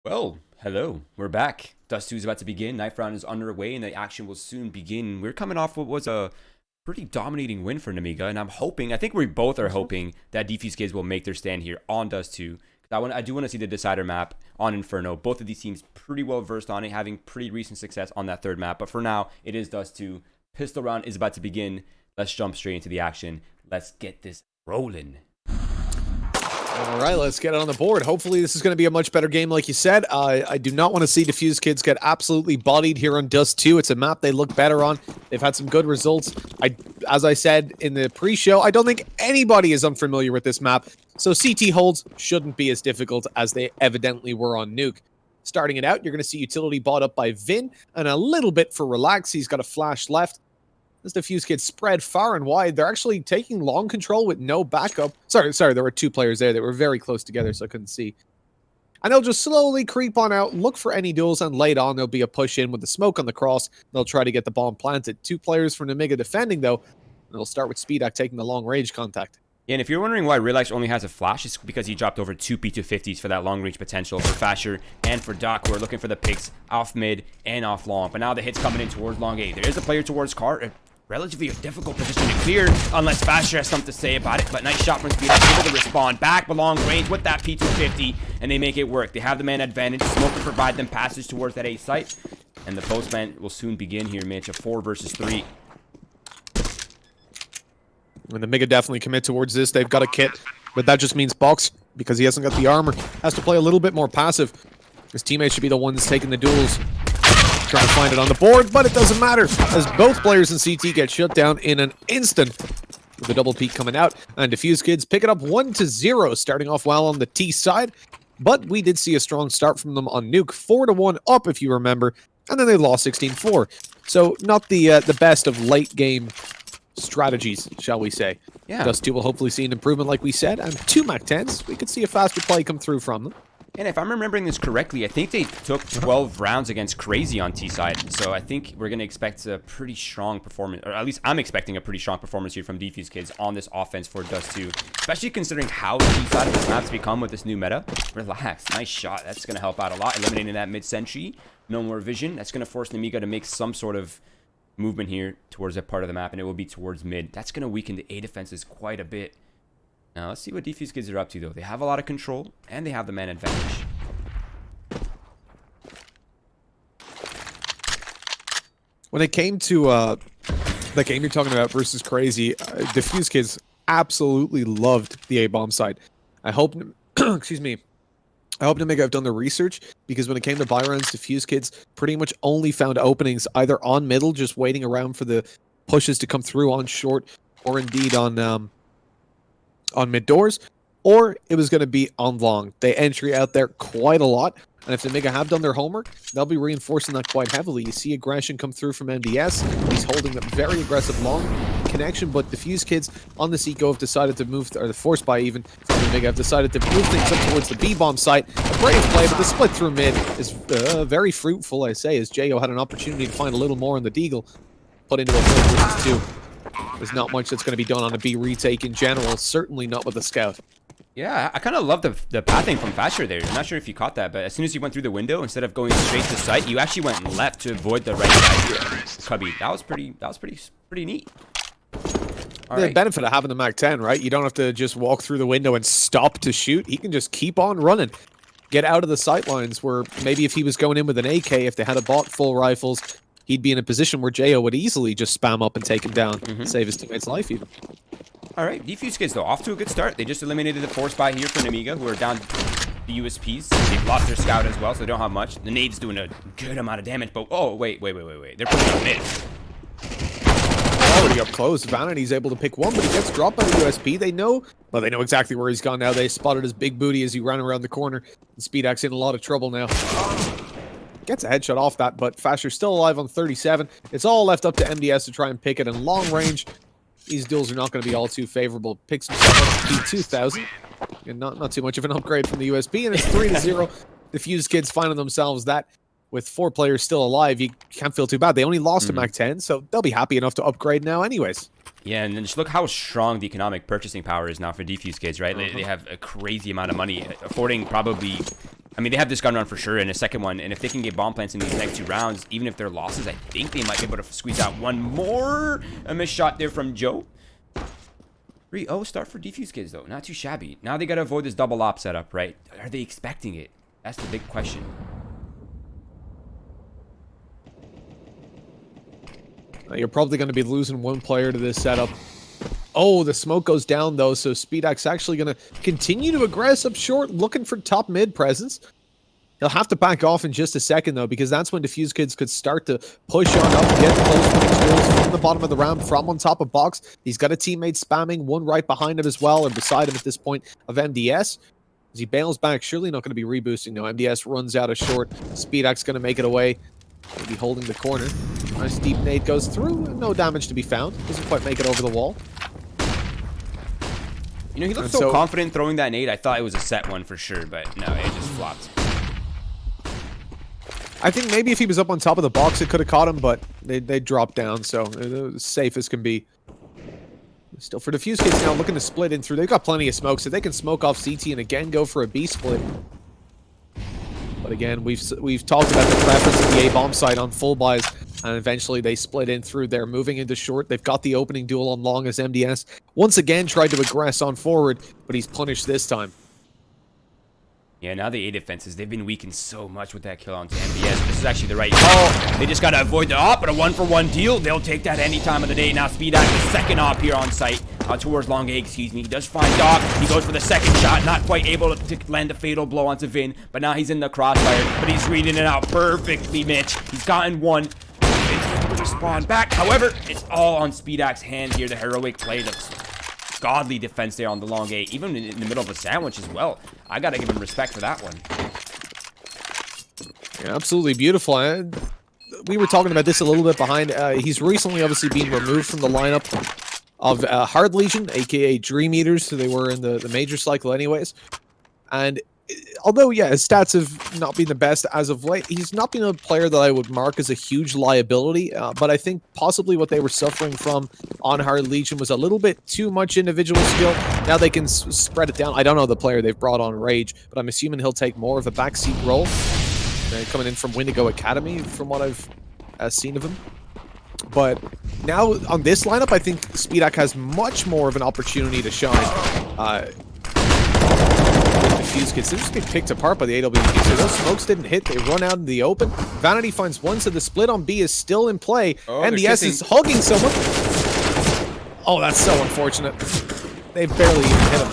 Well, hello. We're back. Dust 2 is about to begin. Knife round is underway, and the action will soon begin. We're coming off what was a pretty dominating win for Nemiga, and I'm hoping, I think we both are hoping, that Defusekids will make their stand here on Dust 2. I do want to see the decider map on Inferno. Both of these teams pretty well versed on it, having pretty recent success on that third map. But for now, it is Dust 2. Pistol round is about to begin. Let's jump straight into the action. Let's get this rolling. All right, let's get it on the board. Hopefully this is going to be a much better game, like you said. I do not want to see Defusekids get absolutely bodied here on Dust 2. It's a map they look better on. They've had some good results. As I said in the pre-show, I don't think anybody is unfamiliar with this map, so CT holds shouldn't be as difficult as they evidently were on Nuke. Starting it out, you're going to see utility bought up by Vin, and a little bit for Relax. He's got a flash left. As Defusekids spread far and wide, they're actually taking long control with no backup. Sorry, there were two players there. They were very close together, so I couldn't see. And they'll just slowly creep on out, look for any duels, and late on there'll be a push in with the smoke on the cross. They'll try to get the bomb planted. Two players from Nemiga defending, though, and they'll start with Speedak taking the long-range contact. Yeah, and if you're wondering why Relax only has a flash, it's because he dropped over two P250s for that long-range potential for Fasher and for Doc, who are looking for the picks off mid and off long. But now the hit's coming in towards long A. There is a player towards Car. Relatively a difficult position to clear unless Fasher has something to say about it. But nice shot from Speedak, able to respond back with long range with that P250, and they make it work. They have the man advantage. Smoke to provide them passage towards that A site. And the postman will soon begin here, Mitch. A 4 versus 3. And the Nemiga definitely commit towards this. They've got a kit, but that just means Box, because he hasn't got the armor, has to play a little bit more passive. His teammates should be the ones taking the duels. Trying to find it on the board, but it doesn't matter, as both players in CT get shut down in an instant. With the double peak coming out, and Defusekids pick it up 1-0, starting off well on the T side. But we did see a strong start from them on Nuke, 4-1 up if you remember, and then they lost 16-4. So not the best of late game strategies, shall we say. Yeah. Dust 2 will hopefully see an improvement, like we said, and 2 MAC-10s. We could see a faster play come through from them. And if I'm remembering this correctly, I think they took 12 rounds against Crazy on T side. So I think we're going to expect a pretty strong performance, or at least I'm expecting a pretty strong performance here from Defusekids on this offense for Dust 2. Especially considering how the T side of this map's become with this new meta. Relax. Nice shot. That's going to help out a lot. Eliminating that mid-sentry. No more vision. That's going to force Nemiga to make some sort of movement here towards that part of the map, and it will be towards mid. That's going to weaken the A defenses quite a bit. Now, let's see what Defusekids are up to, though. They have a lot of control, and they have the man advantage. When it came to the game you're talking about versus Crazy, Defusekids absolutely loved the A-bomb side. I hope, excuse me, I hope Nemiga have done the research, because when it came to buy rounds, Defusekids pretty much only found openings either on middle, just waiting around for the pushes to come through on short, or indeed on mid doors, or it was going to be on long. They entry out there quite a lot, and if Nemiga have done their homework, they'll be reinforcing that quite heavily. You see aggression come through from MDS. He's holding a very aggressive long connection, but Defusekids on the Eco have decided to move, or the force buy even, from Nemiga have decided to move things up towards the B-bomb site. A brave play, but the split through mid is very fruitful, I say, as Jo had an opportunity to find a little more on the Deagle, put into a 4 versus 2. There's not much that's going to be done on a B retake in general, certainly not with a scout. Yeah, I kind of love the pathing from Fasher there. I'm not sure if you caught that, but as soon as you went through the window, instead of going straight to site, you actually went left to avoid the right side. Cubby, that was pretty neat. The benefit of having the MAC-10, right? You don't have to just walk through the window and stop to shoot. He can just keep on running. Get out of the sight lines, where maybe if he was going in with an AK, if they had bought full rifles, he'd be in a position where Jo would easily just spam up and take him down, save his teammate's life even. All right, Defusekids, though, off to a good start. They just eliminated the force buy here for Nemiga, who are down the USPs. They've lost their scout as well, so they don't have much. The nade's doing a good amount of damage, but oh, wait. They're putting a mid. Already up close. Vanity's able to pick one, but he gets dropped by the USP. They know exactly where he's gone now. They spotted his big booty as he ran around the corner. And Speedak's in a lot of trouble now. Gets a headshot off that, but Fasher's still alive on 37. It's all left up to MDS to try and pick it in long range. These duels are not going to be all too favorable. Picks himself up to P2000. And not too much of an upgrade from the USP, and it's 3-0. Defusekids finding themselves that with 4 players still alive, you can't feel too bad. They only lost a MAC-10, so they'll be happy enough to upgrade now anyways. Yeah, and then just look how strong the economic purchasing power is now for Defusekids, right? They have a crazy amount of money, affording probably I mean, they have this gun round for sure, and a second one. And if they can get bomb plants in these next 2 rounds, even if they're losses, I think they might be able to squeeze out one more. A missed shot there from Joe. 3-0 start for Defusekids, though. Not too shabby. Now they got to avoid this double op setup, right? Are they expecting it? That's the big question. You're probably going to be losing 1 player to this setup. Oh, the smoke goes down, though, so Speedak's actually going to continue to aggress up short, looking for top mid presence. He'll have to back off in just a second, though, because that's when Defusekids could start to push on up and get the close range kills from the bottom of the round, from on top of box. He's got a teammate spamming, one right behind him as well, or beside him at this point, of MDS. As he bails back, surely not going to be reboosting. No, MDS runs out of short. Speedak's going to make it away. Maybe holding the corner. Nice deep nade goes through. No damage to be found. Doesn't quite make it over the wall. You know, he looked so confident throwing that nade. I thought it was a set one for sure, but no, it just flopped. I think maybe if he was up on top of the box, it could have caught him, but they dropped down, so it was safe as can be. Still for Defusekids now looking to split in through. They've got plenty of smoke, so they can smoke off CT and again go for a B split. But again, we've talked about the preference of the A-bomb side on full buys, and eventually they split in through there, moving into short. They've got the opening duel on long as MDS once again tried to aggress on forward, but he's punished this time. Yeah, now the A defenses, they've been weakened so much with that kill onto MBS. This is actually the right call. They just got to avoid the op, but a 1-for-1 deal. They'll take that any time of the day. Now Speedak, the second op here on site, towards long A, excuse me. He does find Doc. He goes for the second shot, not quite able to land a fatal blow onto Vin, but now he's in the crossfire, but he's reading it out perfectly, Mitch. He's gotten one. Vin's able to respawn back. However, it's all on Speedak's hand here. The heroic play, the godly defense there on the long A, even in the middle of a sandwich as well. I gotta give him respect for that one. Yeah, absolutely beautiful. We were talking about this a little bit behind. He's recently obviously been removed from the lineup of Hard Legion, aka Dream Eaters, so they were in the major cycle anyways. And although, yeah, his stats have not been the best as of late, he's not been a player that I would mark as a huge liability, but I think possibly what they were suffering from on Hard Legion was a little bit too much individual skill. Now they can spread it down. I don't know the player they've brought on Rage, but I'm assuming he'll take more of a backseat role. Coming in from Wendigo Academy, from what I've seen of him. But now on this lineup, I think Speedak has much more of an opportunity to shine. Defusekids, they're just being picked apart by the AWP, so those smokes didn't hit. They run out in the open. Vanity finds one, so the split on B is still in play. Oh, MDS is hugging someone. Oh, that's so unfortunate. They barely even hit him.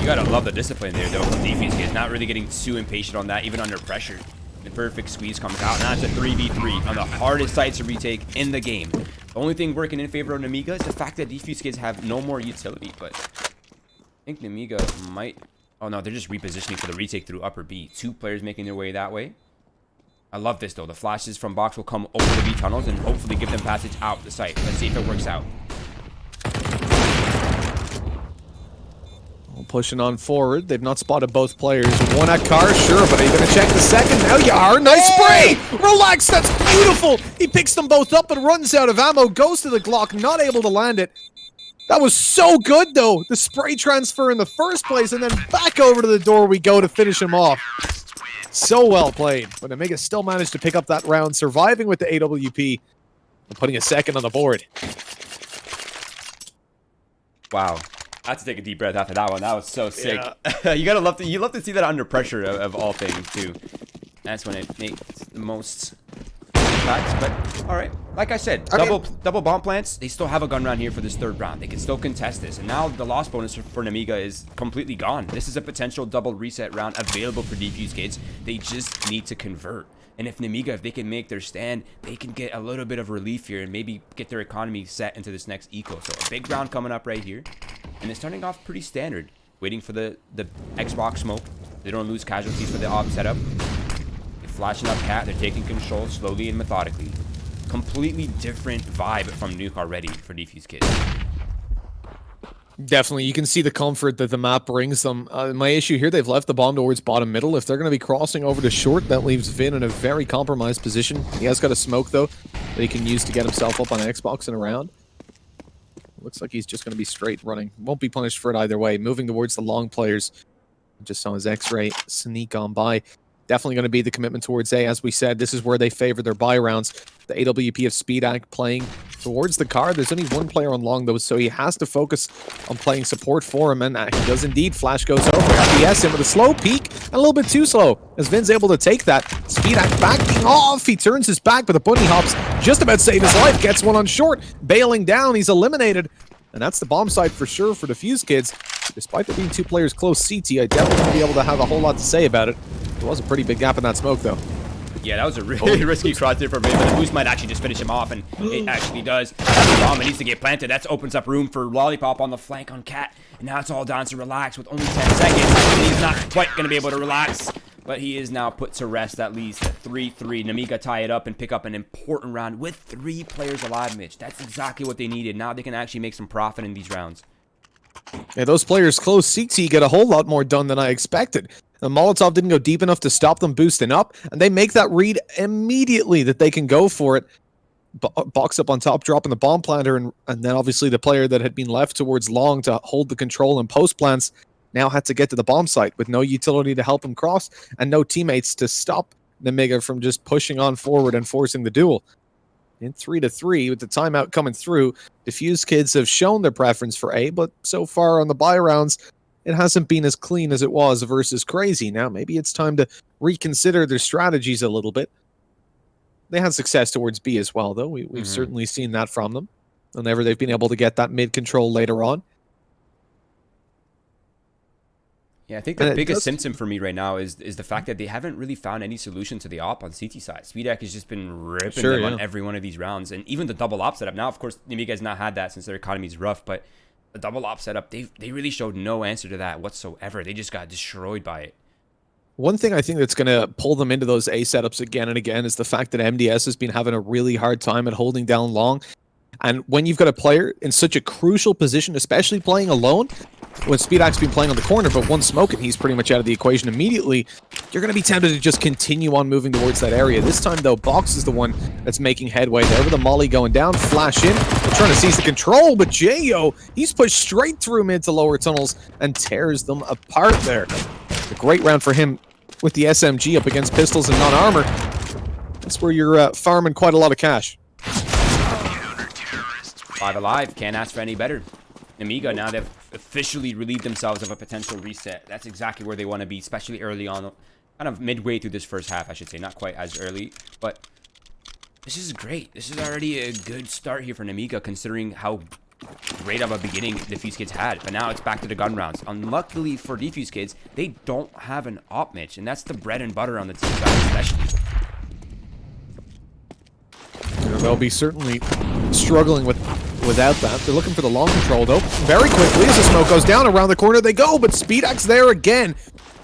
You gotta love the discipline there, though, from Defusekids. Not really getting too impatient on that, even under pressure. The perfect squeeze comes out. Now it's a 3v3 on the hardest site to retake in the game. The only thing working in favor of Nemiga is the fact that Defusekids have no more utility, but I think Nemiga might... Oh, no, they're just repositioning for the retake through upper B. 2 players making their way that way. I love this, though. The flashes from box will come over the B tunnels and hopefully give them passage out the site. Let's see if it works out. Pushing on forward. They've not spotted both players. One at car, sure, but are you going to check the second? Now you are. Nice spray! Relax, that's beautiful! He picks them both up and runs out of ammo, goes to the Glock, not able to land it. That was so good, though. The spray transfer in the first place, and then back over to the door we go to finish him off. So well played. But Nemiga still managed to pick up that round, surviving with the AWP and putting a second on the board. Wow. I had to take a deep breath after that one. That was so sick. Yeah. You love to see that under pressure of all things, too. That's when it makes the most impact. But all right, like I said, double bomb plants. They still have a gun round here for this 3rd round. They can still contest this, and now the loss bonus for Nemiga is completely gone. This is a potential double reset round available for Defusekids. They just need to convert. And if Nemiga, if they can make their stand, they can get a little bit of relief here and maybe get their economy set into this next eco. So a big round coming up right here. And it's starting off pretty standard. Waiting for the Xbox smoke. They don't lose casualties for the op setup. They're flashing up cat. They're taking control slowly and methodically. Completely different vibe from Nuke already for Defusekids. Definitely, you can see the comfort that the map brings them. My issue here, they've left the bomb towards bottom middle. If they're going to be crossing over to short, that leaves Vin in a very compromised position. He has got a smoke, though, that he can use to get himself up on Xbox and around. Looks like he's just going to be straight running. Won't be punished for it either way. Moving towards the long players. Just saw his X-ray sneak on by. Definitely going to be the commitment towards A. As we said, this is where they favor their buy rounds. The AWP of SpeedAct playing towards the car. There's only one player on long, though, so he has to focus on playing support for him, and he does indeed. Flash goes over. FBS in with a slow peek, and a little bit too slow, as Vin's able to take that. SpeedAct backing off. He turns his back, but the bunny hops just about save his life. Gets one on short. Bailing down. He's eliminated. And that's the bomb side for sure for Defusekids. Despite there being two players close CT, I definitely won't be able to have a whole lot to say about it. There was a pretty big gap in that smoke, though. Yeah, that was a really risky cross there for Ray, but the boost might actually just finish him off, and it actually does. That's the bomb. It needs to get planted. That opens up room for Lollipop on the flank on Cat, and now it's all down to Relax with only 10 seconds. He's not quite going to be able to relax, but he is now put to rest at least at 3-3. Nemiga tie it up and pick up an important round with 3 players alive, Mitch. That's exactly what they needed. Now they can actually make some profit in these rounds. Yeah, those players close CT get a whole lot more done than I expected. The Molotov didn't go deep enough to stop them boosting up, and they make that read immediately that they can go for it. Box up on top, dropping the bomb planter, and then obviously the player that had been left towards long to hold the control and post plants now had to get to the bomb site with no utility to help him cross and no teammates to stop Nemiga from just pushing on forward and forcing the duel. In 3-3, with the timeout coming through, Defusekids have shown their preference for A, but so far on the buy rounds, it hasn't been as clean as it was versus Crazy. Now, maybe it's time to reconsider their strategies a little bit. They had success towards B as well, though. We've certainly seen that from them. Whenever they've been able to get that mid-control later on. Yeah, I think the biggest symptom for me right now is the fact that they haven't really found any solution to the op on CT side. SpeedAct has just been ripping them on every one of these rounds. And even the double op setup. Now, of course, Nemiga has not had that since their economy is rough, but the double op setup, they really showed no answer to that whatsoever. They just got destroyed by it. One thing I think that's going to pull them into those A setups again and again is the fact that MDS has been having a really hard time at holding down long. And when you've got a player in such a crucial position, especially playing alone, when SpeedAct's been playing on the corner, but one smoke and he's pretty much out of the equation immediately, you're going to be tempted to just continue on moving towards that area. This time, though, Box is the one that's making headway there with the molly going down, flash in. They're trying to seize the control, but J.O., he's pushed straight through mid to lower tunnels and tears them apart there. A great round for him with the SMG up against pistols and non-armor. That's where you're farming quite a lot of cash. 5 alive, can't ask for any better. Nemiga, now they've officially relieved themselves of a potential reset. That's exactly where they want to be, especially early on. Kind of midway through this first half, I should say. Not quite as early, but this is great. This is already a good start here for Nemiga, considering how great of a beginning Defusekids had. But now it's back to the gun rounds. Unluckily for Defusekids, they don't have an op, Mitch, and that's the bread and butter on the team side, especially. They'll be certainly struggling without that. They're looking for the long control, though. Very quickly, as the smoke goes down, around the corner they go, but SpeedAct's there again.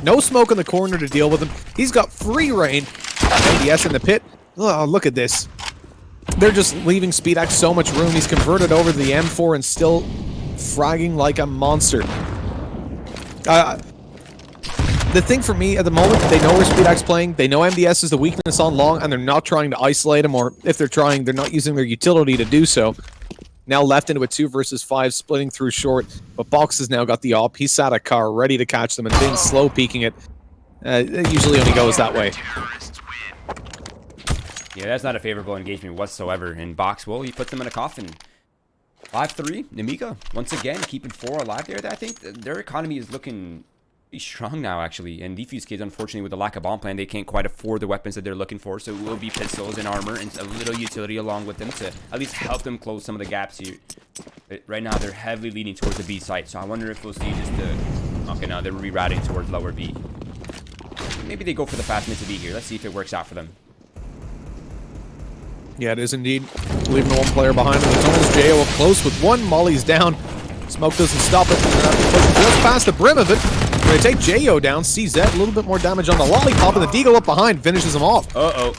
No smoke in the corner to deal with him. He's got free reign. MDS in the pit. Oh, look at this. They're just leaving SpeedAct so much room. He's converted over to the M4 and still fragging like a monster. The thing for me at the moment, they know where SpeedAct's playing, they know MDS is the weakness on long, and they're not trying to isolate him, or if they're trying, they're not using their utility to do so. Now left into a 2 versus 5, splitting through short, but Box has now got the op. He sat a car ready to catch them, and Vin's slow peeking it. It usually only goes that way. Yeah, that's not a favorable engagement whatsoever. And Box, well, he puts them in a coffin. 5-3, Nemiga, once again, keeping 4 alive there. I think their economy is looking strong now, actually, and Defusekids, unfortunately, with the lack of bomb plan, they can't quite afford the weapons that they're looking for, so it will be pistols and armor and a little utility along with them to at least help them close some of the gaps here. But right now, they're heavily leaning towards the B site, so I wonder if we'll see just the... Okay, now they're rerouting towards lower B. Maybe they go for the fast mid to B here. Let's see if it works out for them. Yeah, it is indeed. Leaving the one player behind in the tunnels. J.O. up close with one. Molly's down. Smoke doesn't stop it. Just past the brim of it. They take J.O. down. CZ, a little bit more damage on the lollipop, and the Deagle up behind finishes him off. Uh-oh.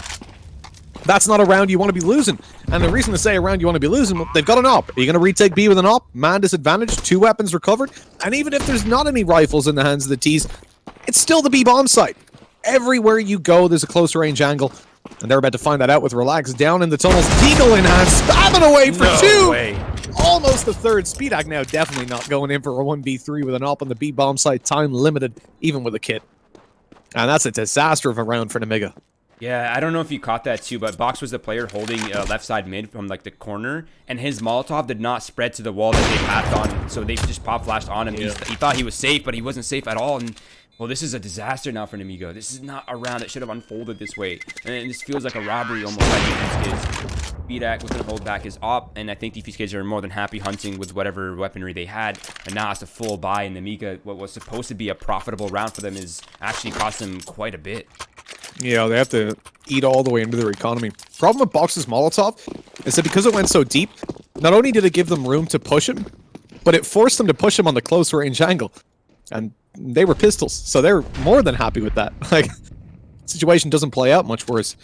That's not a round you want to be losing. And the reason to say a round you want to be losing, well, they've got an op. Are you going to retake B with an op? Man disadvantage, 2 weapons recovered. And even if there's not any rifles in the hands of the T's, it's still the B bomb site. Everywhere you go, there's a close range angle. And they're about to find that out with Relax down in the tunnels. Deagle in hand, spamming away for 2. Way. almost the third. Speedak now definitely not going in for a 1v3 with an op on the B bomb site, time limited, even with a kit. And that's a disaster of a round for Nemiga. Yeah, I don't know if you caught that too, but Box was the player holding left side mid from like the corner, and his Molotov did not spread to the wall that they packed on, so they just pop flashed on him. Yeah. He thought he was safe, but he wasn't safe at all. And well, this is a disaster now for Nemiga. This is not a round that should have unfolded this way, and this feels like a robbery almost by Defusekids. Speedak was going to hold back his op, and I think Defusekids are more than happy hunting with whatever weaponry they had. And now it's a full buy, and Nemiga, what was supposed to be a profitable round for them, is actually cost them quite a bit. Yeah, they have to eat all the way into their economy. Problem with Box's Molotov is that because it went so deep, not only did it give them room to push him, but it forced them to push him on the close range angle. And they were pistols, so they're more than happy with that. Like, the situation doesn't play out much worse.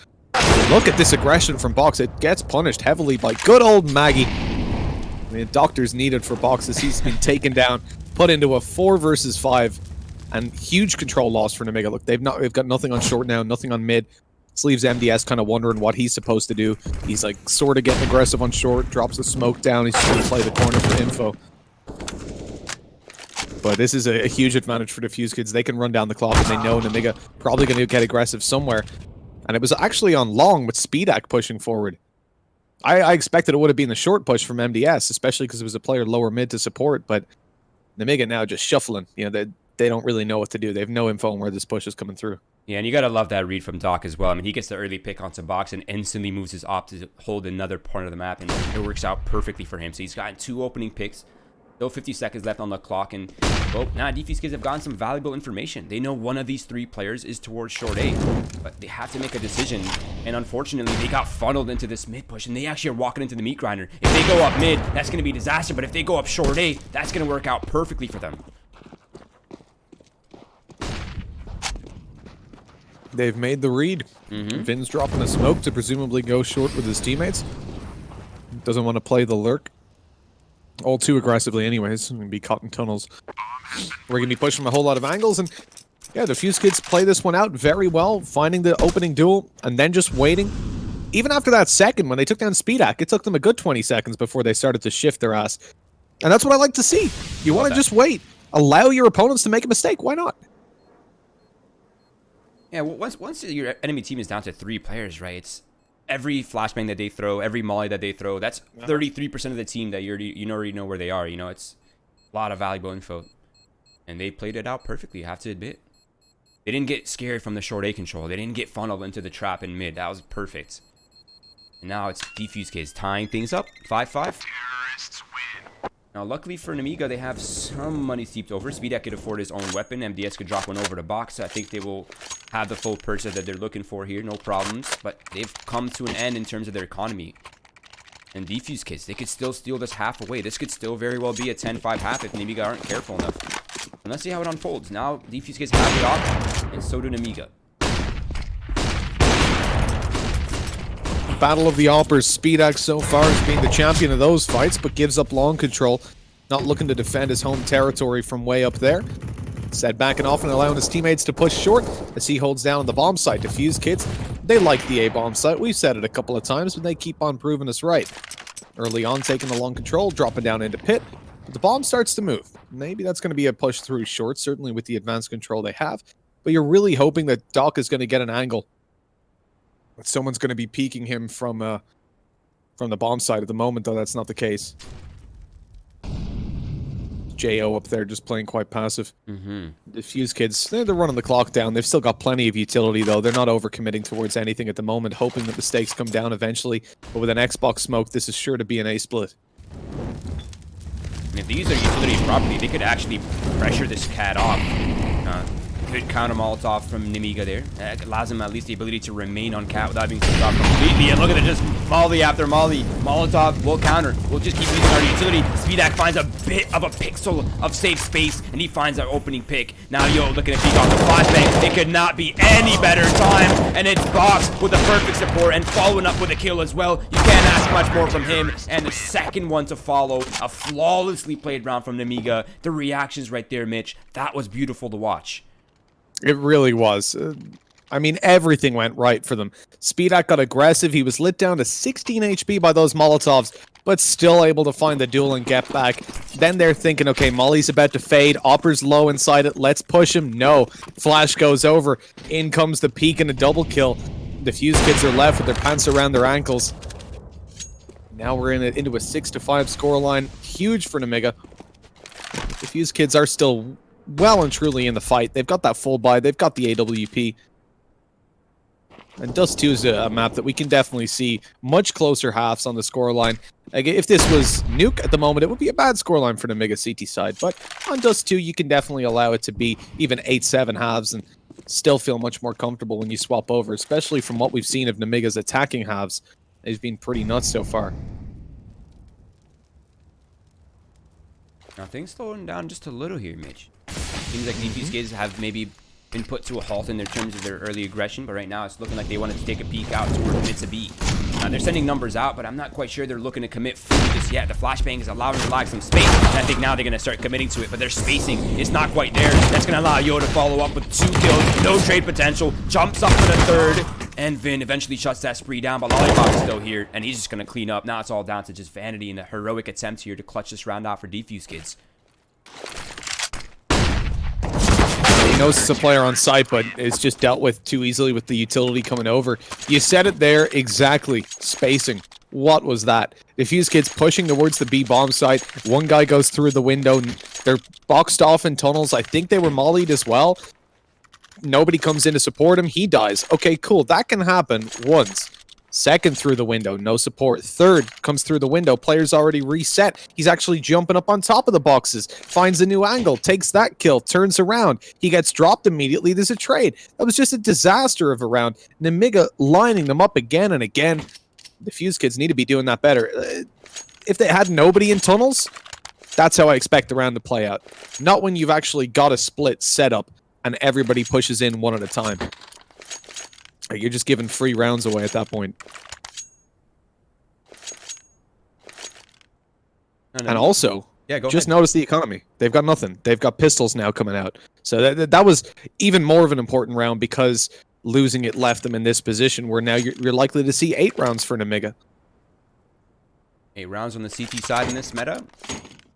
Look at this aggression from Box. It gets punished heavily by good old Maggie. I mean, doctor's needed for Box as he's been taken down, put into a 4 versus 5. And huge control loss for Nemiga. Look, they've got nothing on short now, nothing on mid. This leaves MDS kind of wondering what he's supposed to do. He's like sort of getting aggressive on short, drops the smoke down. He's trying to play the corner for info. But this is a huge advantage for Defusekids. They can run down the clock, and they know Nemiga probably going to get aggressive somewhere. And it was actually on long with Speedak pushing forward. I expected it would have been the short push from MDS, especially because it was a player lower mid to support. But Nemiga now just shuffling. You know, they don't really know what to do. They have no info on where this push is coming through. Yeah, and you got to love that read from Doc as well. I mean, he gets the early pick onto Box and instantly moves his op to hold another part of the map, and it works out perfectly for him. So he's gotten 2 opening picks. Still 50 seconds left on the clock, and well, now Defusekids have gotten some valuable information. They know one of these 3 players is towards short A, but they have to make a decision, and unfortunately, they got funneled into this mid push, and they actually are walking into the meat grinder. If they go up mid, that's going to be a disaster, but if they go up short A, that's going to work out perfectly for them. They've made the read. Vin's dropping a smoke to presumably go short with his teammates. Doesn't want to play the lurk all too aggressively anyways. Going to be caught in tunnels. We're going to be pushing a whole lot of angles, and yeah, the Defusekids play this one out very well, finding the opening duel and then just waiting. Even after that second, when they took down Speedak, it took them a good 20 seconds before they started to shift their ass. And that's what I like to see. You want to just wait. Allow your opponents to make a mistake. Why not? Yeah, well, once your enemy team is down to 3 players, right? It's every flashbang that they throw, every molly that they throw. That's 33% of the team that you already know where they are. You know, it's a lot of valuable info, and they played it out perfectly. I have to admit, they didn't get scared from the short A control. They didn't get funneled into the trap in mid. That was perfect. And now it's Defusekids tying things up, 5-5. Now, luckily for Nemiga, they have some money seeped over. Speedak could afford his own weapon. MDS could drop one over to Box. I think they will have the full purchase that they're looking for here. No problems. But they've come to an end in terms of their economy. And Defusekids, they could still steal this half away. This could still very well be a 10-5 half if Nemiga aren't careful enough. And let's see how it unfolds. Now, Defusekids have the op, and so do Nemiga. Battle of the Alpers. Speedak so far as being the champion of those fights, but gives up long control. Not looking to defend his home territory from way up there. Instead, backing off and allowing his teammates to push short as he holds down the bomb site. Defusekids, they like the A-bomb site. We've said it a couple of times, but they keep on proving us right. Early on, taking the long control, dropping down into pit. But the bomb starts to move. Maybe that's going to be a push through short, certainly with the advanced control they have. But you're really hoping that Doc is going to get an angle. Someone's going to be peeking him from the bomb side. At the moment, though, that's not the case. Jo up there just playing quite passive. Defusekids, they're running the clock down. They've still got plenty of utility, though. They're not overcommitting towards anything at the moment, hoping that the stakes come down eventually. But with an Xbox smoke, this is sure to be an A-split. And if they use their utility properly, they could actually pressure this cat off. Good counter Molotov from Nemiga there. That allows him at least the ability to remain on cat without being kicked off completely. And look at it, just molly after molly. Molotov will counter. We'll just keep using our utility. Speedak finds a bit of a pixel of safe space, and he finds our opening pick. Now, looking at peek off the flashbang. It could not be any better time. And it's Box with the perfect support and following up with a kill as well. You can't ask much more from him. And the second one to follow, a flawlessly played round from Nemiga. The reactions right there, Mitch. That was beautiful to watch. It really was. I mean, everything went right for them. Speedak got aggressive. He was lit down to 16 HP by those Molotovs. but still able to find the duel and get back. Then they're thinking, okay, Molly's about to fade. Opper's low inside it. Let's push him. No. Flash goes over. In comes the peek and a double kill. The Defusekids are left with their pants around their ankles. Now we're into a 6-5 scoreline. Huge for Nemiga. The Defusekids are still well and truly in the fight. They've got that full buy. They've got the AWP. And Dust 2 is a map that we can definitely see much closer halves on the scoreline. Like, if this was Nuke at the moment, it would be a bad scoreline for the Nemiga CT side. But on Dust 2, you can definitely allow it to be even 8-7 halves and still feel much more comfortable when you swap over, especially from what we've seen of Nemiga's attacking halves. It's been pretty nuts so far. Now things slowing down just a little here, Mitch. Seems like Defusekids have maybe been put to a halt in their terms of their early aggression, but right now it's looking like they wanted to take a peek out towards mid to B. They're sending numbers out, but I'm not quite sure they're looking to commit fully just yet. The flashbang is allowing them to lag some space, and I think now they're going to start committing to it, but their spacing is not quite there. That's going to allow Yo to follow up with 2 kills, no trade potential, jumps up for the 3rd, and Vin eventually shuts that spree down, but Lollipop is still here, and he's just going to clean up. Now it's all down to just vanity and a heroic attempt here to clutch this round out for Defusekids. He knows it's a player on site, but it's just dealt with too easily with the utility coming over. You said it there exactly. Spacing. What was that? Defusekids pushing towards the B bomb site. One guy goes through the window. They're boxed off in tunnels. I think they were mollied as well. Nobody comes in to support him. He dies. Okay, cool. That can happen once. Second through the window, no support. 3rd comes through the window, player's already reset. He's actually jumping up on top of the boxes, finds a new angle, takes that kill, turns around. He gets dropped immediately, there's a trade. That was just a disaster of a round. Nemiga lining them up again and again. The Defusekids need to be doing that better. If they had nobody in tunnels, that's how I expect the round to play out. Not when you've actually got a split set up and everybody pushes in one at a time. You're just giving free rounds away at that point. And also, just notice the economy. They've got nothing. They've got pistols now coming out. So that was even more of an important round because losing it left them in this position where now you're likely to see 8 rounds for Nemiga. 8 rounds on the CT side in this meta?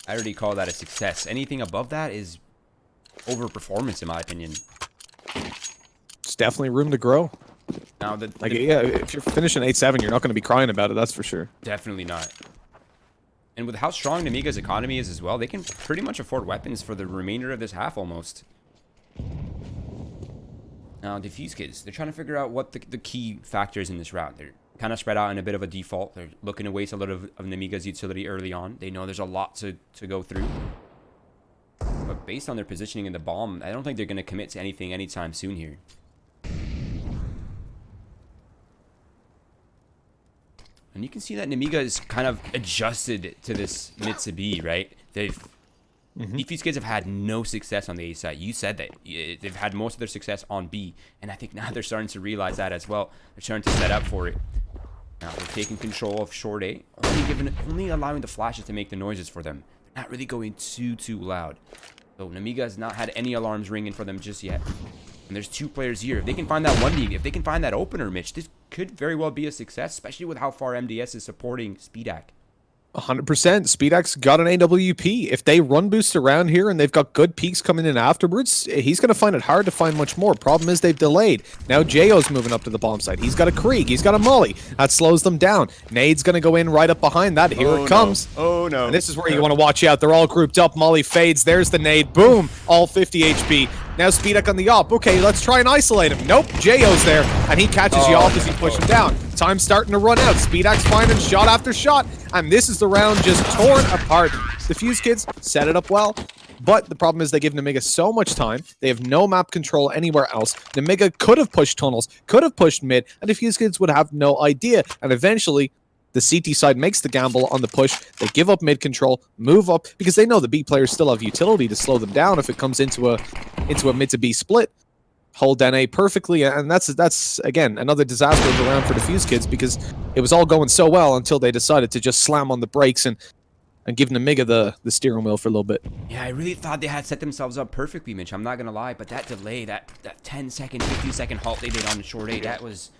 I already call that a success. Anything above that is overperformance, in my opinion. It's definitely room to grow. Now, yeah, if you're finishing 8-7, you're not going to be crying about it, that's for sure. Definitely not. And with how strong Nemiga's economy is as well, they can pretty much afford weapons for the remainder of this half almost. Now, Defusekids, they're trying to figure out what the key factors in this round. They're kind of spread out in a bit of a default. They're looking to waste a little of Nemiga's utility early on. They know there's a lot to go through. But based on their positioning in the bomb, I don't think they're going to commit to anything anytime soon here. And you can see that Nemiga is kind of adjusted to this mid to B, right? Defusekids have had no success on the A side. You said that. They've had most of their success on B. And I think now they're starting to realize that as well. They're starting to set up for it. Now they're taking control of short A. Only allowing the flashes to make the noises for them. They're not really going too loud. So Nemiga has not had any alarms ringing for them just yet. And there's 2 players here. If they can find that 1D, if they can find that opener, Mitch, this could very well be a success, especially with how far MDS is supporting Speedak. 100%. Speedak's got an AWP. If they run boost around here and they've got good peaks coming in afterwards, he's going to find it hard to find much more. Problem is they've delayed. Now Jayo's moving up to the bomb site. He's got a Krieg. He's got a Molly. That slows them down. Nade's going to go in right up behind that. Here it comes. Oh, no. And this is where you want to watch out. They're all grouped up. Molly fades. There's the nade. Boom. All 50 HP. Now Speedak on the op. Okay, let's try and isolate him. Nope, Jayo's there, and he catches you off as you push him down. Time's starting to run out. Speedak's finding shot after shot, and this is the round just torn apart. Defusekids set it up well, but the problem is they give Nemiga so much time. They have no map control anywhere else. Nemiga could have pushed tunnels, could have pushed mid, and Defusekids would have no idea. And eventually, the CT side makes the gamble on the push. They give up mid control, move up, because they know the B players still have utility to slow them down if it comes into a mid to B split. Hold down A perfectly, and that's again another disaster of the round for Defusekids because it was all going so well until they decided to just slam on the brakes and give Nemiga the steering wheel for a little bit. Yeah, I really thought they had set themselves up perfectly, Mitch. I'm not gonna lie, but that delay, that 10-second, 15-second halt they did on the short A, that was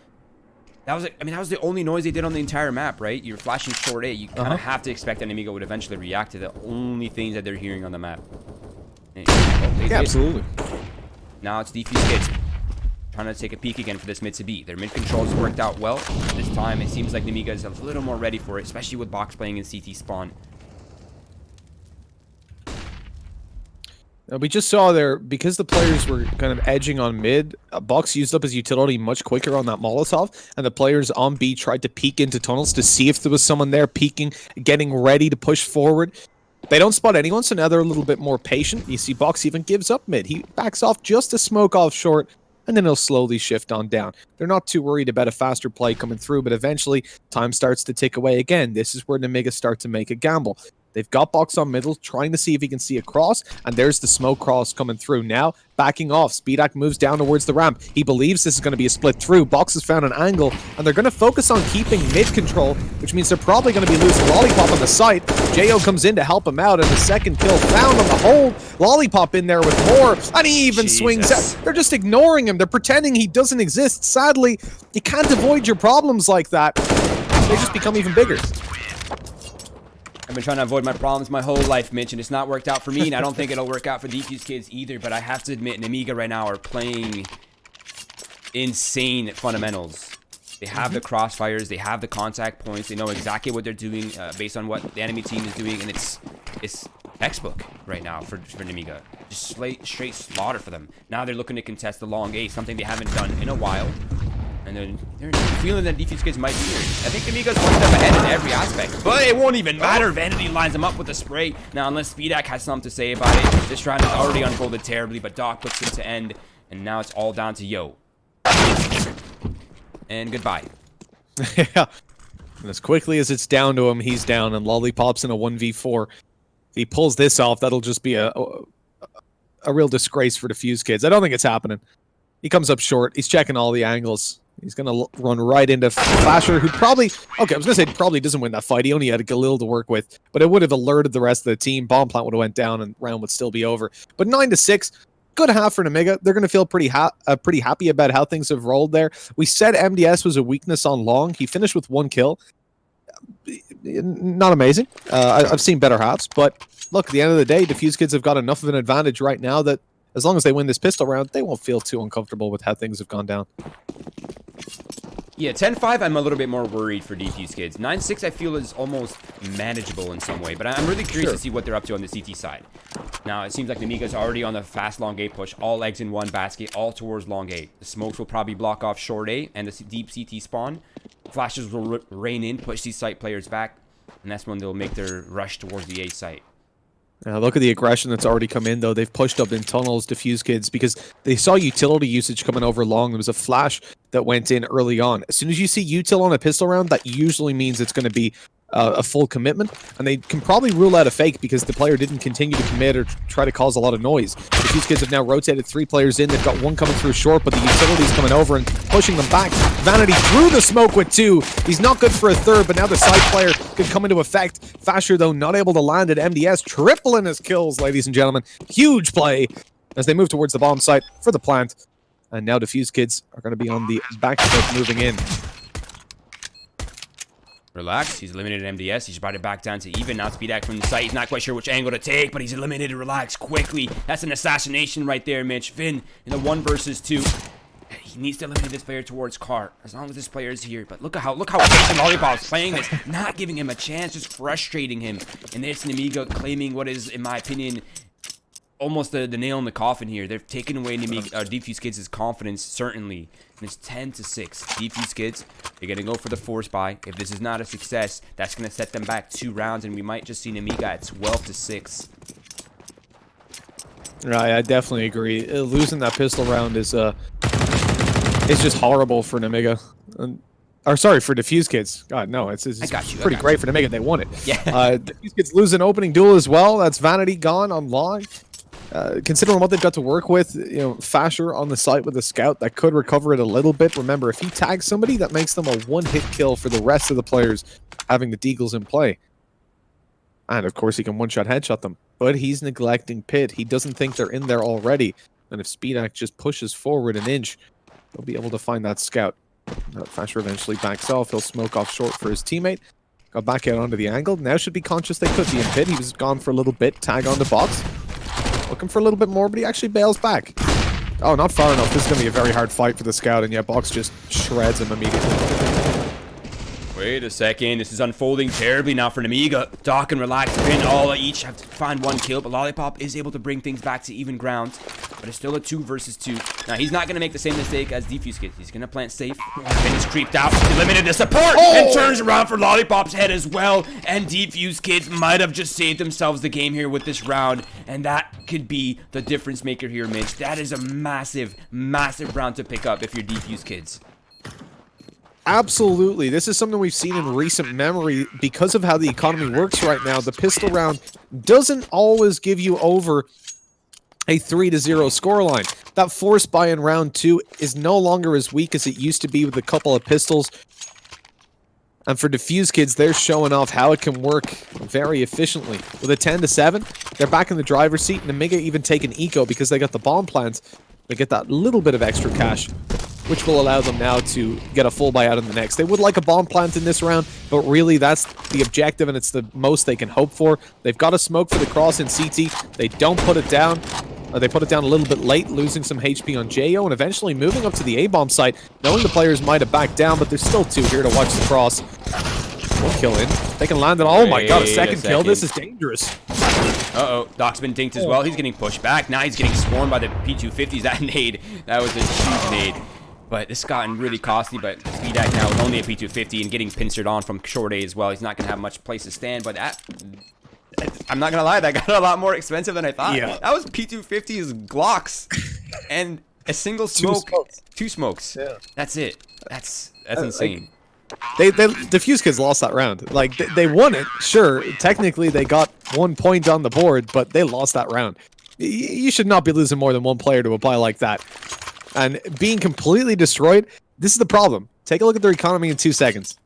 That was, I mean, that was the only noise they did on the entire map, right? You're flashing short A. You kind of have to expect that Nemiga would eventually react to the only things that they're hearing on the map. And, Yeah, absolutely. Now it's Defusekids trying to take a peek again for this mid to B. Their mid controls worked out well. This time, it seems like Nemiga is a little more ready for it, especially with Box playing in CT spawn. We just saw there, because the players were kind of edging on mid, Box used up his utility much quicker on that Molotov, and the players on B tried to peek into tunnels to see if there was someone there peeking, getting ready to push forward. They don't spot anyone, so now they're a little bit more patient. You see Box even gives up mid. He backs off just to smoke off short, and then he'll slowly shift on down. They're not too worried about a faster play coming through, but eventually time starts to tick away again. This is where Nemiga start to make a gamble. They've got Box on middle, trying to see if he can see a cross, and there's the smoke cross coming through. Now, backing off, Speedak moves down towards the ramp. He believes this is going to be a split through. Box has found an angle, and they're going to focus on keeping mid control, which means they're probably going to be losing Lollipop on the site. Jo comes in to help him out, and the second kill found on the hold. Lollipop in there with more, and he even swings out. They're just ignoring him. They're pretending he doesn't exist. Sadly, you can't avoid your problems like that. They just become even bigger. I've been trying to avoid my problems my whole life, Mitch, and it's not worked out for me, and I don't think it'll work out for Defusekids either, but I have to admit, Nemiga right now are playing insane fundamentals. They have the crossfires, they have the contact points, they know exactly what they're doing based on what the enemy team is doing, and it's textbook right now for Nemiga. Just straight slaughter for them. Now they're looking to contest the long A, something they haven't done in a while. And then they're feeling that Defusekids might be here. I think Nemiga's one step ahead in every aspect. But it won't even matter. Vanity lines him up with a spray. Now, unless Speedak has something to say about it, this round has already unfolded terribly, but Doc puts it to end. And now it's all down to Yo. And goodbye. Yeah. And as quickly as it's down to him, he's down, and Lollipop's in a 1v4. If he pulls this off, that'll just be a real disgrace for Defusekids. I don't think it's happening. He comes up short. He's checking all the angles. He's going to run right into Flasher, who probably... Okay, I was going to say probably doesn't win that fight. He only had a Galil to work with, but it would have alerted the rest of the team. Bomb plant would have went down, and round would still be over. But 9-6, good half for Nemiga. They're going to feel pretty happy about how things have rolled there. We said MDS was a weakness on long. He finished with 1 kill. Not amazing. I've seen better halves, but look, at the end of the day, Defusekids have got enough of an advantage right now that as long as they win this pistol round, they won't feel too uncomfortable with how things have gone down. Yeah, 10-5, I'm a little bit more worried for Defusekids. 9-6, I feel is almost manageable in some way, but I'm really curious to see what they're up to on the CT side. Now, it seems like Nemiga's already on the fast long A push, all eggs in one basket, all towards long A. The smokes will probably block off short A and the deep CT spawn. Flashes will rain in, push these site players back, and that's when they'll make their rush towards the A site. Look at the aggression that's already come in, though. They've pushed up in tunnels, Defusekids, because they saw utility usage coming over long. There was a flash that went in early on. As soon as you see util on a pistol round, that usually means it's going to be a full commitment, and they can probably rule out a fake because the player didn't continue to commit or try to cause a lot of noise. Defusekids have now rotated 3 players in. They've got 1 coming through short, but the utility's coming over and pushing them back. Vanity through the smoke with 2. He's not good for a third, but now the side player could come into effect. Fasher, though, not able to land at MDS, tripling his kills, ladies and gentlemen. Huge play as they move towards the bomb site for the plant. And now Defusekids are going to be on the back foot moving in. Relax, he's eliminated MDS, he's brought it back down to even. Now Speedak from the site, he's not quite sure which angle to take, but he's eliminated Relax quickly. That's an assassination right there, Mitch. Vin in the 1 versus 2. He needs to eliminate this player towards Cart, as long as this player is here. But look how patient Lollipop's playing this, not giving him a chance, just frustrating him. And there's Nemiga claiming what is, in my opinion, almost the nail in the coffin here. They've taken away Defusekids' confidence, certainly. And it's 10-6. Defusekids, they're going to go for the force buy. If this is not a success, that's going to set them back 2 rounds, and we might just see Nemiga at 12-6. Right, I definitely agree. Losing that pistol round is just horrible for Nemiga. Or sorry, for Defusekids. God, no, it's pretty great for Nemiga. They won it. Yeah. Defusekids lose an opening duel as well. That's Vanity gone on long. Considering what they've got to work with, you know, Fasher on the site with a scout that could recover it a little bit. Remember, if he tags somebody, that makes them a 1-hit kill for the rest of the players having the deagles in play. And of course, he can 1-shot headshot them. But he's neglecting Pit. He doesn't think they're in there already. And if Speedak just pushes forward an inch, they'll be able to find that scout. Fasher eventually backs off. He'll smoke off short for his teammate. Got back out onto the angle. Now should be conscious they could be in pit. He was gone for a little bit. Tag on the box. Looking for a little bit more, but he actually bails back. Oh, not far enough. This is going to be a very hard fight for the scout, and yeah, Box just shreds him immediately. Wait a second, this is unfolding terribly now for Nemiga. Doc and Relax Pin all each have to find one kill, but Lollipop is able to bring things back to even ground. But it's still a 2 versus 2. Now, he's not going to make the same mistake as Defusekid. He's going to plant safe. Pin is creeped out, eliminated the support, and turns around for Lollipop's head as well. And Defusekids might have just saved themselves the game here with this round. And that could be the difference maker here, Mitch. That is a massive, massive round to pick up if you're Defusekids. Absolutely. This is something we've seen in recent memory. Because of how the economy works right now, the pistol round doesn't always give you over a 3-0 scoreline. That force buy in round 2 is no longer as weak as it used to be with a couple of pistols. And for Defusekids, they're showing off how it can work very efficiently. With a 10-7, they're back in the driver's seat, and Nemiga even take an eco because they got the bomb plans. They get that little bit of extra cash, which will allow them now to get a full buyout in the next. They would like a bomb plant in this round, but really that's the objective and it's the most they can hope for. They've got a smoke for the cross in CT. They don't put it down. They put it down a little bit late, losing some HP on Jo, and eventually moving up to the A-bomb site, knowing the players might have backed down, but there's still 2 here to watch the cross. One kill in. They can land it. Oh my god, a second kill. This is dangerous. Uh-oh, Doc's been dinked as well. He's getting pushed back. Now he's getting swarmed by the P250s. That nade, that was a huge nade. But this has gotten really costly, but Speedak now with only a P250 and getting pincered on from short A as well. He's not going to have much place to stand, but that, I'm not going to lie, that got a lot more expensive than I thought. Yeah. That was P250's Glocks and a single smoke. 2 smokes. Yeah. That's it. That's insane. The Defusekids lost that round. Like, they won it, sure. Technically, they got 1 point on the board, but they lost that round. You should not be losing more than 1 player to a buy like that. And being completely destroyed, this is the problem. Take a look at their economy in 2 seconds.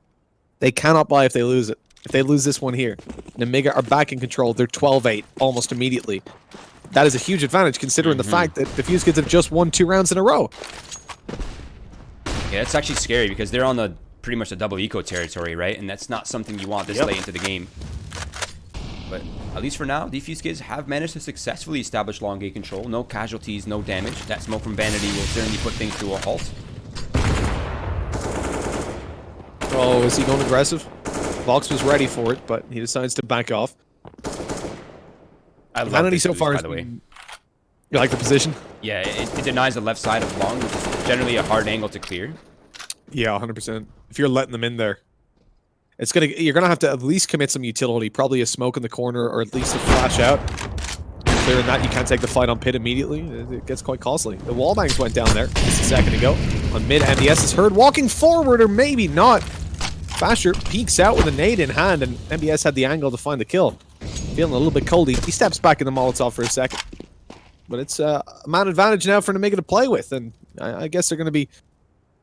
They cannot buy if they lose it. If they lose this one here, Nemiga are back in control. They're 12-8 almost immediately. That is a huge advantage considering the fact that Defusekids have just won 2 rounds in a row. Yeah, it's actually scary because they're on the pretty much the double eco territory, right? And that's not something you want this late into the game. But at least for now, Defusekids have managed to successfully establish long gate control. No casualties, no damage. That smoke from Vanity will certainly put things to a halt. Oh, is he going aggressive? Vox was ready for it, but he decides to back off. I love Vanity this so boost, far by the way. You like the position? Yeah, it denies the left side of long, which is generally a hard angle to clear. Yeah, 100%. If you're letting them in there, you're gonna have to at least commit some utility, probably a smoke in the corner or at least a flash out. Clearing that, you can't take the fight on pit immediately. It gets quite costly. The wall bangs went down there just a second ago. On mid, MBS is heard walking forward, or maybe not. Fasher peeks out with a nade in hand, and MBS had the angle to find the kill. Feeling a little bit cold. He steps back in the Molotov for a second. But it's a man advantage now for Nemiga to play with, and I guess they're going to be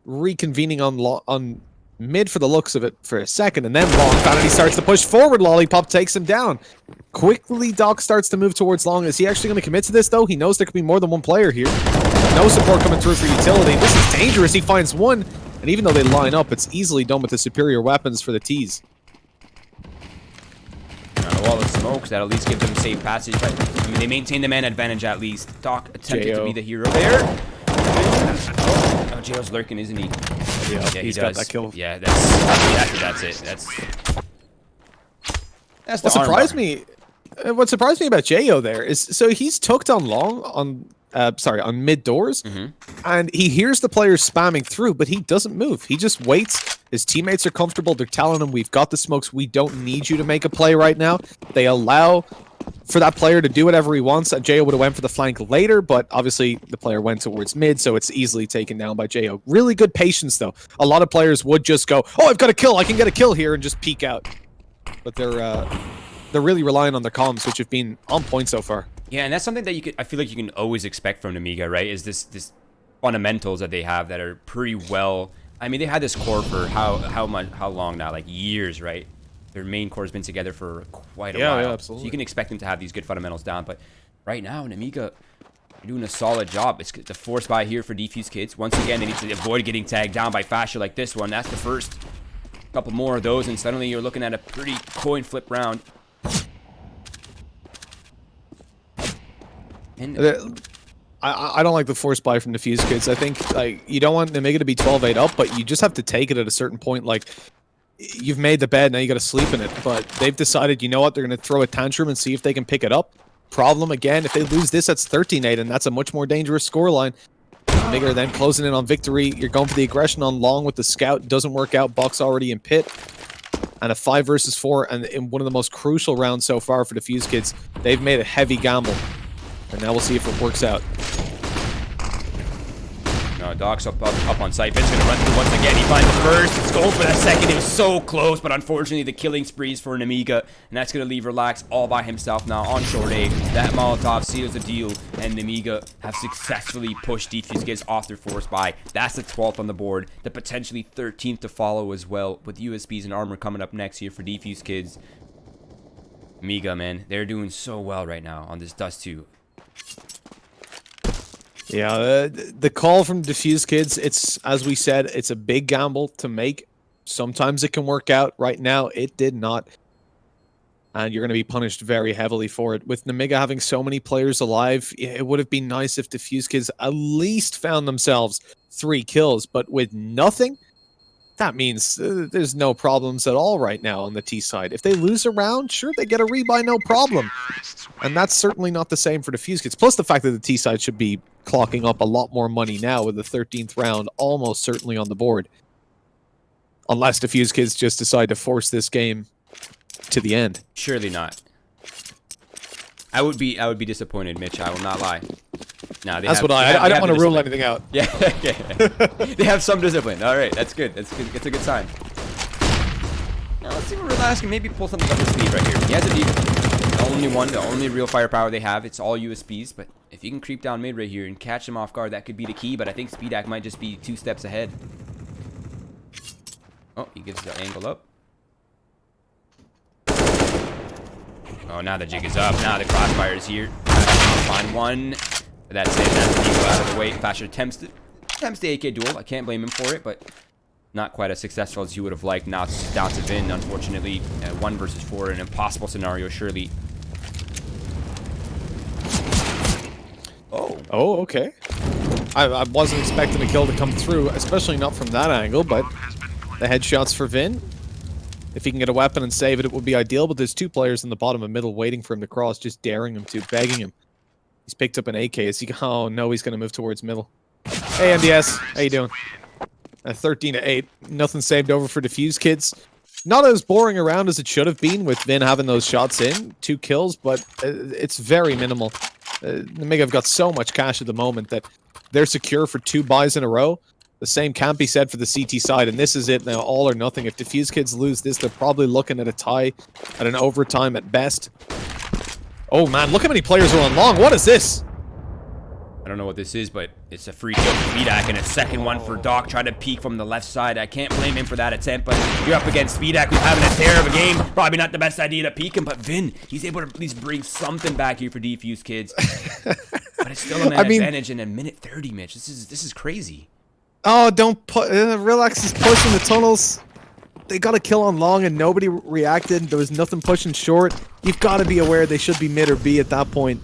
reconvening on mid for the looks of it for a second, and then long. Vanity starts to push forward. Lollipop takes him down. Quickly, Doc starts to move towards long. Is he actually going to commit to this, though? He knows there could be more than 1 player here. No support coming through for utility. This is dangerous. He finds 1, and even though they line up, it's easily done with the superior weapons for the T's. A wall of smokes that at least give them safe passage, but I mean, they maintain the man advantage at least. Doc attempted to be the hero there. Oh, Jo's lurking, isn't he? Yeah, he he's does. got that kill. Yeah, that's it. That's the what surprised me. What surprised me about Jo there is so he's tucked on long on mid doors, and he hears the players spamming through, but he doesn't move. He just waits. His teammates are comfortable. They're telling him, "We've got the smokes. We don't need you to make a play right now." They allow for that player to do whatever he wants. Jo would have went for the flank later, but obviously the player went towards mid, so it's easily taken down by Jo. Really good patience, though. A lot of players would just go, "Oh, I've got a kill. I can get a kill here," and just peek out. But they're really relying on their comms, which have been on point so far. Yeah, and that's something that I feel like you can always expect from Nemiga, right? Is this fundamentals that they have that are pretty well. I mean, they had this core for how long now? Like years, right? Their main core has been together for quite a while. Yeah, absolutely. So you can expect them to have these good fundamentals down. But right now, Nemiga, doing a solid job. It's the force buy here for Defusekids. Once again, they need to avoid getting tagged down by Fasher like this one. That's the first couple more of those, and suddenly you're looking at a pretty coin flip round. And I don't like the force buy from Defusekids. I think like you don't want Nemiga to be 12-8 up, but you just have to take it at a certain point. Like, you've made the bed, now you got to sleep in it. But they've decided, you know what, they're going to throw a tantrum and see if they can pick it up. Problem again, if they lose this, that's 13-8, and that's a much more dangerous scoreline. Nemiga are then closing in on victory. You're going for the aggression on long with the scout. Doesn't work out. Buck's already in pit. And a 5 versus 4, and in one of the most crucial rounds so far for Defusekids, they've made a heavy gamble. And now we'll see if it works out. No, Doc's up on site. Vin's gonna run through once again. He finds the first. It's going for that second. It was so close, but unfortunately the killing sprees for Nemiga, and that's gonna leave Relax all by himself now on short A. That Molotov seals the deal, and Nemiga have successfully pushed Defusekids off their force buy. That's the 12th on the board, the potentially 13th to follow as well, with USBs and armor coming up next here for Defusekids. Nemiga, man, they're doing so well right now on this Dust 2. Yeah, the call from Defusekids, it's, as we said, it's a big gamble to make. Sometimes it can work out. Right now, it did not. And you're going to be punished very heavily for it. With Nemiga having so many players alive, it would have been nice if Defusekids at least found themselves 3 kills. But with nothing, that means there's no problems at all right now on the T side. If they lose a round, sure, they get a rebuy, no problem. And that's certainly not the same for Defusekids. Plus the fact that the T side should be clocking up a lot more money now with the 13th round almost certainly on the board. Unless Defusekids just decide to force this game to the end. Surely not. I would be disappointed, Mitch. I will not lie. No, that's what I don't want to rule anything out. Yeah, they have some discipline. All right, that's good. That's good. It's a good sign. Now let's see what Relax can maybe pull something up his sleeve right here. He has a deep. The only real firepower they have. It's all USBs, but if you can creep down mid right here and catch him off guard, that could be the key. But I think Speedak might just be 2 steps ahead. Oh, he gives the angle up. Oh, now the jig is up. Now the crossfire is here. Find one. That's it. That's the eagle out of the way. Fasher attempts the AK duel. I can't blame him for it, but not quite as successful as you would have liked. Now it's down to Vin, unfortunately. 1 versus 4, an impossible scenario, surely. Oh, okay. I wasn't expecting a kill to come through, especially not from that angle, but the headshots for Vin. If he can get a weapon and save it, it would be ideal, but there's 2 players in the bottom and middle waiting for him to cross, just daring him to, begging him. He's picked up an AK. Is he? Oh, no, he's going to move towards middle. Hey, NDS. How you doing? 13-8. Nothing saved over for Defusekids. Not as boring around as it should have been with Vin having those shots in. 2 kills, but it's very minimal. Nemiga have got so much cash at the moment that they're secure for 2 buys in a row. The same can't be said for the CT side, and this is it now, all or nothing. If Defusekids lose this, they're probably looking at a tie, at an overtime at best. Oh man, look how many players are on long. What is this? I don't know what this is, but it's a free kill for Speedak, and a second one for Doc trying to peek from the left side. I can't blame him for that attempt, but you're up against Speedak, who's having a tear of a game. Probably not the best idea to peek him, but Vin, he's able to at least bring something back here for Defusekids. But it's still a man advantage in a minute 30, Mitch. This is crazy. Oh, don't put... Relax is pushing the tunnels. They got a kill on long and nobody reacted. There was nothing pushing short. You've got to be aware they should be mid or B at that point.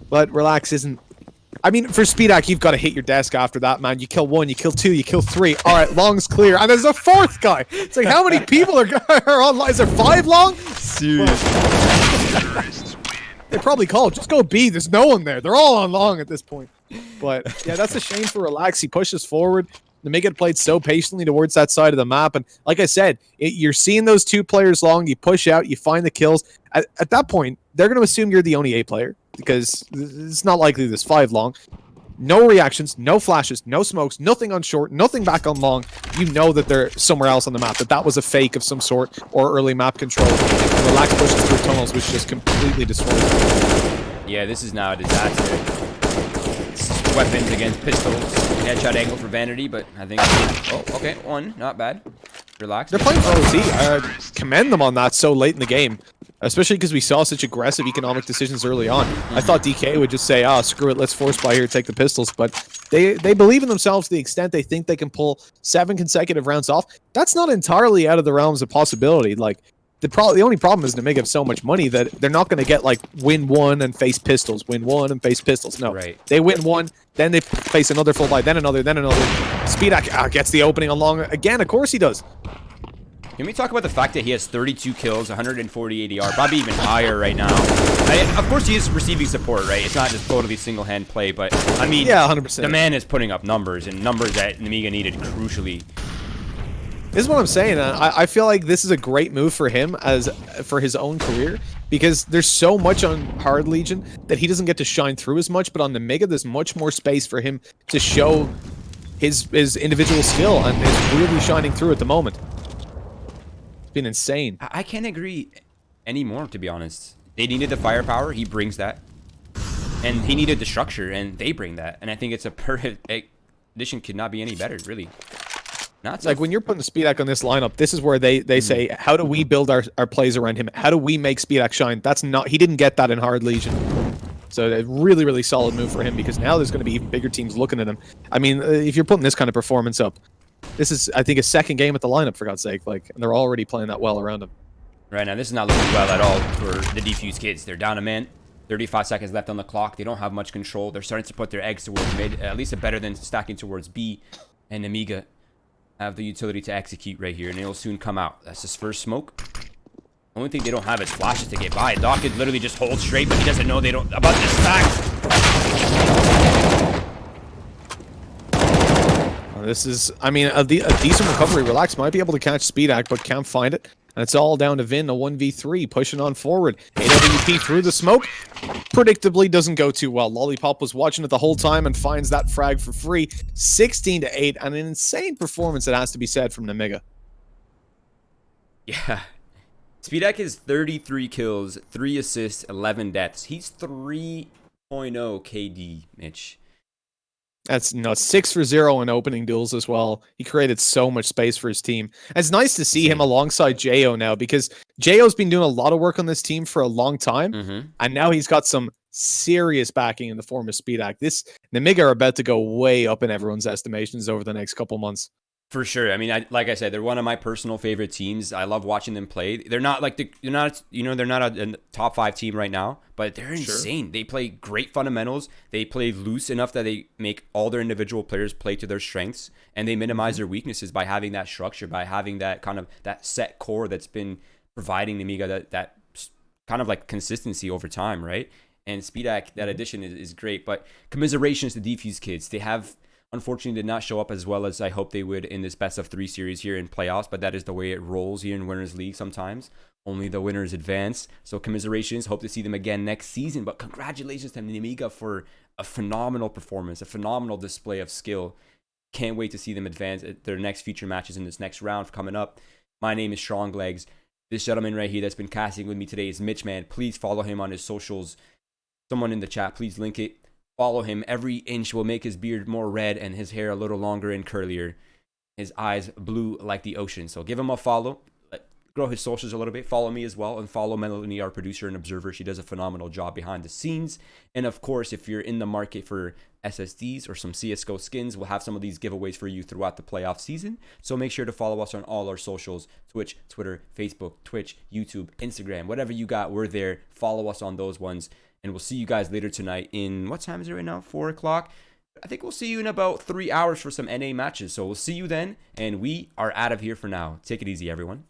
But Relax isn't... I mean, for Speedak, you've got to hit your desk after that, man. You kill 1, you kill 2, you kill 3. All right, long's clear. And there's a 4th guy. It's like, how many people are on? Is there 5 long? Seriously. They probably called. Just go B. There's no one there. They're all on long at this point. But yeah, that's a shame for Relax. He pushes forward. Nemiga played so patiently towards that side of the map. And like I said, you're seeing those 2 players long. You push out. You find the kills. At that point, they're going to assume you're the only A player because it's not likely there's 5 long. No reactions, no flashes, no smokes, nothing on short, nothing back on long. You know that they're somewhere else on the map, that was a fake of some sort or early map control. And Relax pushes through tunnels, which just completely destroys them. Yeah, this is now a disaster. Weapons against pistols. Headshot angle for Vanity, but I think... Oh, okay, 1. Not bad. Relax. They're playing for OT. I commend them on that so late in the game. especially because we saw such aggressive economic decisions early on. I thought DK would just say, screw it, let's force buy here, take the pistols. But they believe in themselves to the extent they think they can pull 7 consecutive rounds off. That's not entirely out of the realms of possibility. Like, the only problem is Nemiga have so much money that they're not going to get, like, win one and face pistols, win one and face pistols. No, they win one, then they face another full buy, then another, then another. Speedak gets the opening along again. Of course he does. Can we talk about the fact that he has 32 kills, 140 ADR, probably even higher right now? Of course, he is receiving support, right? It's not just totally single-hand play, but, I mean, yeah, 100%. The man is putting up numbers, and numbers that Nemiga needed crucially. This is what I'm saying. I feel like this is a great move for him for his own career, because there's so much on Hard Legion that he doesn't get to shine through as much, but on Nemiga, there's much more space for him to show his individual skill, and it's really shining through at the moment. Been insane. I can't agree anymore, to be honest. They needed the firepower, he brings that. And he needed the structure, and they bring that. And I think it's a perfect addition, could not be any better, really. Not like when you're putting Speedak on this lineup, this is where they say, how do we build our plays around him? How do we make Speedak shine? That's not, he didn't get that in Hard Legion. So a really, really solid move for him, because now there's going to be even bigger teams looking at him. I mean, if you're putting this kind of performance up, this is, I think, a second game at the lineup, for God's sake. Like, and they're already playing that well around him. Right now, this is not looking well at all for the Defusekids. They're down a man. 35 seconds left on the clock. They don't have much control. They're starting to put their eggs towards mid. At least better than stacking towards B. And Nemiga have the utility to execute right here, and it'll soon come out. That's his first smoke. Only thing they don't have is flashes to get by. Doc could literally just hold straight, but he doesn't know about this fact. This is, I mean, a decent recovery. Relax might be able to catch Speedak, but can't find it. And it's all down to Vin, a 1v3, pushing on forward. AWP through the smoke. Predictably doesn't go too well. Lollipop was watching it the whole time and finds that frag for free. 16-8, and an insane performance, it has to be said, from Nemiga. Yeah. Speedak is 33 kills, 3 assists, 11 deaths. He's 3.0 KD, Mitch. That's nuts. 6 for 0 in opening duels as well. He created so much space for his team. And it's nice to see him alongside Jo now, because Jo's been doing a lot of work on this team for a long time, and now he's got some serious backing in the form of Speedak. This Nemiga are about to go way up in everyone's estimations over the next couple months. For sure. I mean, like I said, they're one of my personal favorite teams. I love watching them play. They're not like they're not a top 5 team right now, but they're insane. They play great fundamentals. They play loose enough that they make all their individual players play to their strengths, and they minimize their weaknesses by having that structure, by having that kind of that set core that's been providing Nemiga that kind of like consistency over time, right? And Speedak, that addition is great. But commiserations to Defusekids. They have, unfortunately, did not show up as well as I hope they would in this best of 3 series here in playoffs, but that is the way it rolls here in Winners League sometimes. Only the winners advance. So commiserations, hope to see them again next season, but congratulations to Nemiga for a phenomenal performance, a phenomenal display of skill. Can't wait to see them advance at their next future matches in this next round coming up. My name is Strong Legs. This gentleman right here that's been casting with me today is Mitchman. Please follow him on his socials. Someone in the chat, please link it. Follow him. Every inch will make his beard more red and his hair a little longer and curlier. His eyes blue like the ocean. So give him a follow. Grow his socials a little bit. Follow me as well. And follow Melanie, our producer and observer. She does a phenomenal job behind the scenes. And of course, if you're in the market for SSDs or some CSGO skins, we'll have some of these giveaways for you throughout the playoff season. So make sure to follow us on all our socials. Twitch, Twitter, Facebook, Twitch, YouTube, Instagram. Whatever you got, we're there. Follow us on those ones. And we'll see you guys later tonight in, what time is it right now? 4 o'clock? I think we'll see you in about 3 hours for some NA matches. So we'll see you then. And we are out of here for now. Take it easy, everyone.